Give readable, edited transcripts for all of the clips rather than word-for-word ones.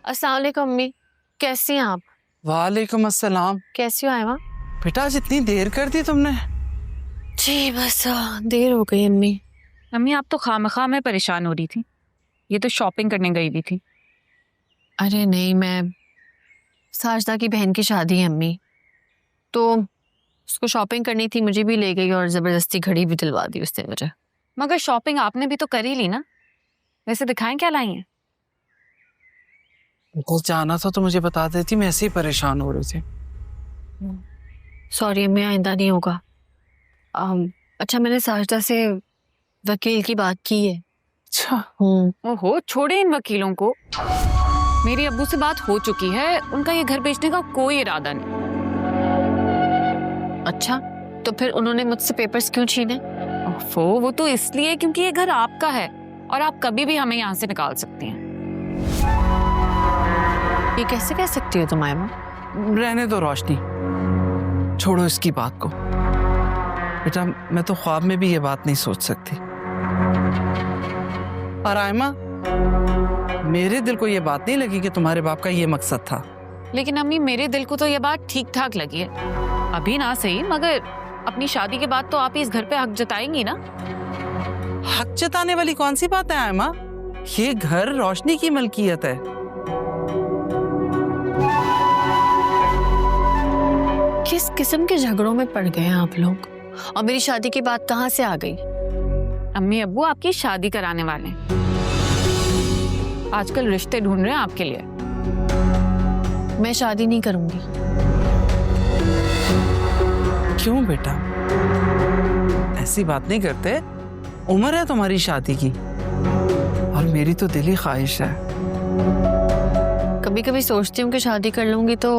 अस्सलाम वालेकुम अम्मी, कैसी हैं आप? वालेकुम अस्सलाम। कैसी हो आयमा? बेटा आज इतनी देर कर दी तुमने? जी बस देर हो गई अम्मी। अम्मी आप तो खामखा में परेशान हो रही थी। ये तो शॉपिंग करने गई हुई थी। अरे नहीं, मैं साजदा की बहन की शादी है अम्मी, तो उसको शॉपिंग करनी थी, मुझे भी ले गई और ज़बरदस्ती घड़ी भी दिलवा दी उसने मुझे। मगर शॉपिंग आपने भी तो कर ही ली ना। वैसे दिखाएं क्या लाई हैं? कुछ जाना था तो मुझे बता देती, मैं ऐसे ही परेशान हो रही थी। सॉरी अम्मी, आइंदा नहीं होगा। अच्छा, मैंने साजदा से वकील की बात की है। अच्छा। ओहो, छोड़े इन वकीलों को। मेरी अब्बू से बात हो चुकी है, उनका ये घर बेचने का कोई इरादा नहीं। अच्छा, तो फिर उन्होंने मुझसे पेपर्स क्यों छीने? ओफो, वो तो इसलिए क्योंकि ये घर आपका है और आप कभी भी हमें यहाँ से निकाल सकती हैं। ये कैसे कह सकती हो तुम आयमा? रहने दो रोशनी, छोड़ो इसकी बात को। बेटा मैं तो ख्वाब में भी ये बात नहीं सोच सकती। और आयमा, मेरे दिल को ये बात नहीं लगी कि तुम्हारे बाप का ये मकसद था। लेकिन अम्मी मेरे दिल को तो ये बात ठीक ठाक लगी है। अभी ना सही, मगर अपनी शादी के बाद तो आप इस घर पे हक जताएंगी ना। हक जताने वाली कौन सी बात है आयमा? ये घर रोशनी की मलकियत है। किस किस्म के झगड़ों में पड़ गए हैं आप लोग? और मेरी शादी की बात कहाँ से आ गई? अम्मी अब्बू आपकी शादी कराने वाले हैं। आजकल रिश्ते ढूंढ रहे हैं आपके लिए। मैं शादी नहीं करूंगी। क्यों बेटा, ऐसी बात नहीं करते। उम्र है तुम्हारी शादी की और मेरी तो दिली ख्वाहिश है। कभी कभी सोचती हूँ कि शादी कर लूंगी तो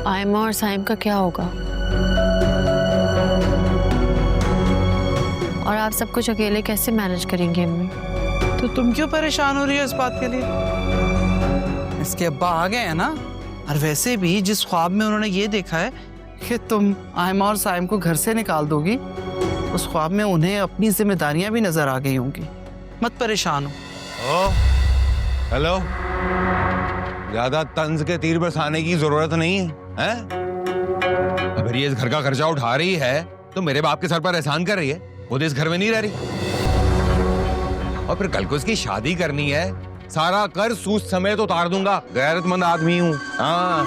आयमा और साइम का क्या होगा, और आप सब कुछ अकेले कैसे मैनेज करेंगे अम्मी? तो तुम क्यों परेशान हो रही हो इस बात के लिए? इसके अब्बा आ गए हैं ना। और वैसे भी जिस ख्वाब में उन्होंने ये देखा है कि तुम आयमा और साइम को घर से निकाल दोगी, उस ख्वाब में उन्हें अपनी जिम्मेदारियां भी नजर आ गई होंगी। मत परेशान हो। हेलो, ज्यादा तंज के तीर बरसाने की जरूरत नहीं है? अगर ये इस घर का खर्चा उठा रही है तो मेरे बाप के सर पर एहसान कर रही है। वो तो इस घर में नहीं रह रही, और फिर कल को इसकी शादी करनी है, सारा कर सूद समेत उतार दूंगा। गैरतमंद आदमी हूँ। हाँ,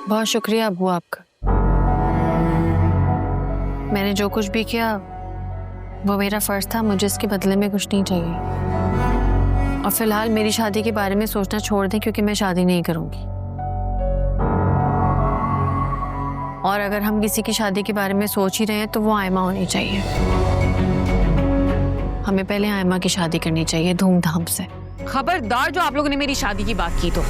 बहुत शुक्रिया अब्बू आपका। मैंने जो कुछ भी किया वो मेरा फर्ज था, मुझे इसके बदले में कुछ नहीं चाहिए। और फिलहाल मेरी शादी के बारे में सोचना छोड़ दें, क्योंकि मैं शादी नहीं करूंगी। और अगर हम किसी की शादी के बारे में सोच ही रहे हैं तो वो आयमा होनी चाहिए। हमें पहले आयमा की शादी करनी चाहिए धूमधाम से। खबरदार जो आप लोगों ने मेरी शादी की बात की तो।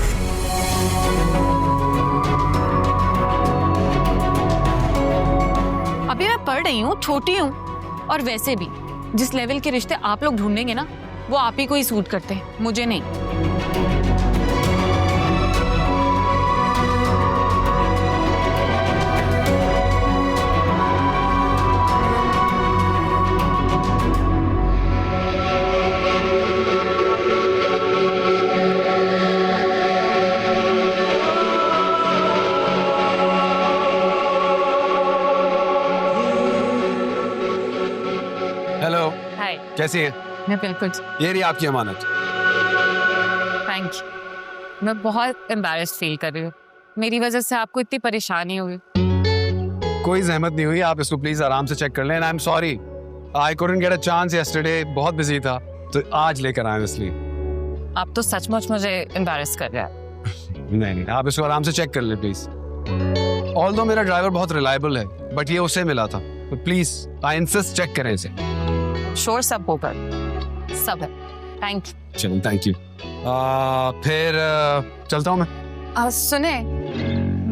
अभी मैं पढ़ रही हूँ, छोटी हूँ, और वैसे भी जिस लेवल के रिश्ते आप लोग ढूंढेंगे ना, वो आप ही को ही सूट करते हैं, मुझे नहीं। हेलो, हाय। कैसी है? मैं बिल्कुल, ये रही आपकी अमानत। Thank you. मैं बहुत एम्बैरेस्ड फील कर रही हूँ। मेरी वजह से आपको इतनी परेशानी हुई। कोई जहमत नहीं हुई, आप इसको प्लीज आराम से चेक कर लें। I am sorry, I couldn't get a chance yesterday, बहुत बिजी था, तो आज लेकर आए इसलिए। आप तो सचमुच मुझे एम्बैरेस कर रहे हैं। नहीं, आप इसको आराम से चेक कर लें प्लीज। ऑल्दो मेरा ड्राइवर बहुत रिलायबल है, बट ये उससे मिला था, तो प्लीज आई इंसिस्ट चेक करें इसे। श्योर, सब होगा, सब है। Thank you. चलो, थैंक यू। फिर चलता हूँ मैं। सुने,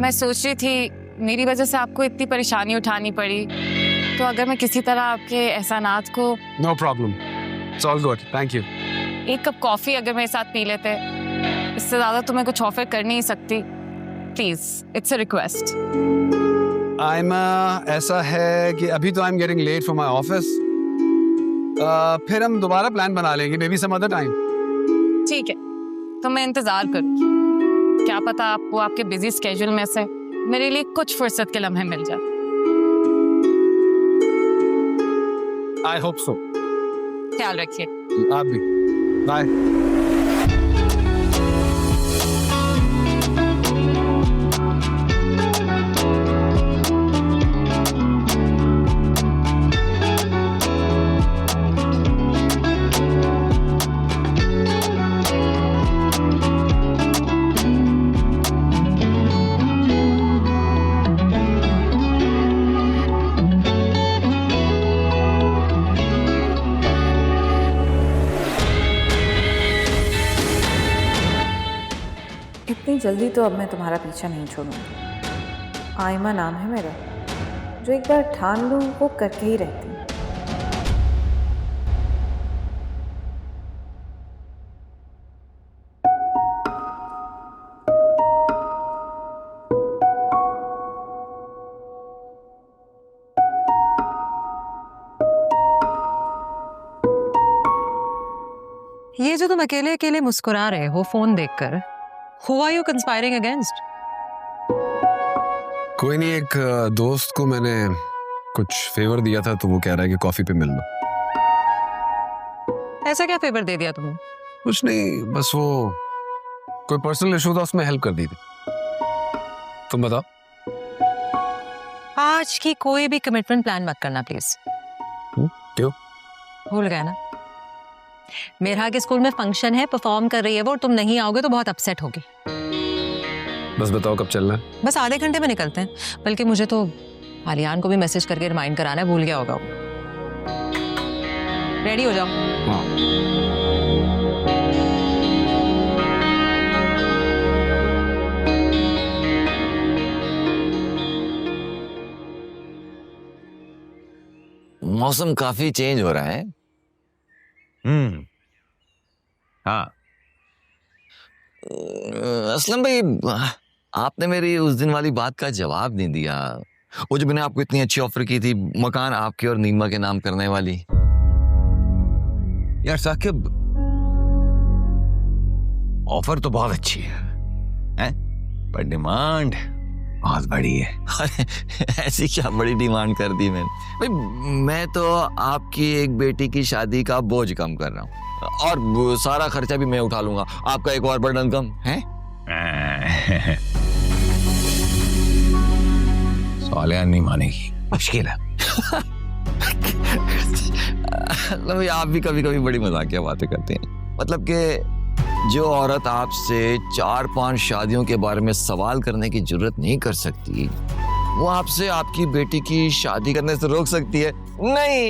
मैं सोच रही थी मेरी वजह से आपको इतनी परेशानी उठानी पड़ी, तो अगर मैं किसी तरह आपके एहसानात को। No problem, it's all good, thank you. एक कप कॉफी अगर मेरे साथ पी लेते, इससे ज्यादा तो मैं कुछ ऑफर कर नहीं सकती। Please, it's a request. ऐसा है कि अभी तो I am getting late for my office, फिर हम दोबारा प्लान बना लेंगे, maybe some other time. ठीक है, तो मैं इंतजार करूँ। क्या पता आपको आपके बिजी स्केड्यूल में से मेरे लिए कुछ फुर्सत के लम्हे मिल जाए। I hope so. ख्याल रखिए। आप भी। बाय। इतनी जल्दी तो अब मैं तुम्हारा पीछा नहीं छोड़ूंगी। आयमा नाम है मेरा, जो एक बार ठान लूँ वो करके ही रहती हूँ। ये जो तुम अकेले अकेले मुस्कुरा रहे हो फोन देखकर, who are you conspiring against? कोई नहीं, एक दोस्त को मैंने कुछ फेवर दिया था, तो वो कह रहा है कि कॉफी पे मिलना। ऐसा क्या फेवर दे दिया तुमने? कुछ नहीं, बस वो कोई पर्सनल इशू था, उसमें हेल्प कर दी थी। तुम बताओ। आज की कोई भी कमिटमेंट प्लान मत करना प्लीज। क्यों? भूल गए ना, मेरा के स्कूल में फंक्शन है, परफॉर्म कर रही है वो, और तुम नहीं आओगे तो बहुत अपसेट होगी। बस बताओ कब चलना है? बस आधे घंटे में निकलते हैं, बल्कि मुझे तो आलियान को भी मैसेज करके रिमाइंड कराना है, भूल गया होगा वो। रेडी हो जाओ। हाँ। मौसम काफी चेंज हो रहा है। हाँ। असलम भाई, आपने मेरी उस दिन वाली बात का जवाब नहीं दिया। वो जो मैंने आपको इतनी अच्छी ऑफर की थी, मकान आपके और नीमा के नाम करने वाली। यार साकिब, ऑफर तो बहुत अच्छी है? पर डिमांड बहुत बड़ी है। अरे ऐसी क्या बड़ी डिमांड कर दी मैंने? भाई मैं तो आपकी एक बेटी की शादी का बोझ कम कर रहा हूँ, और सारा खर्चा भी मैं उठा लूंगा। आपका एक और बर्डन कम है। सालिया नहीं मानेगी, मुश्किल है। भाई आप भी कभी कभी बड़ी मजाकिया बातें करते हैं। मतलब कि जो औरत आपसे 4-5 शादियों के बारे में सवाल करने की जरूरत नहीं कर सकती, वो आपसे आपकी बेटी की शादी करने से रोक सकती है? नहीं।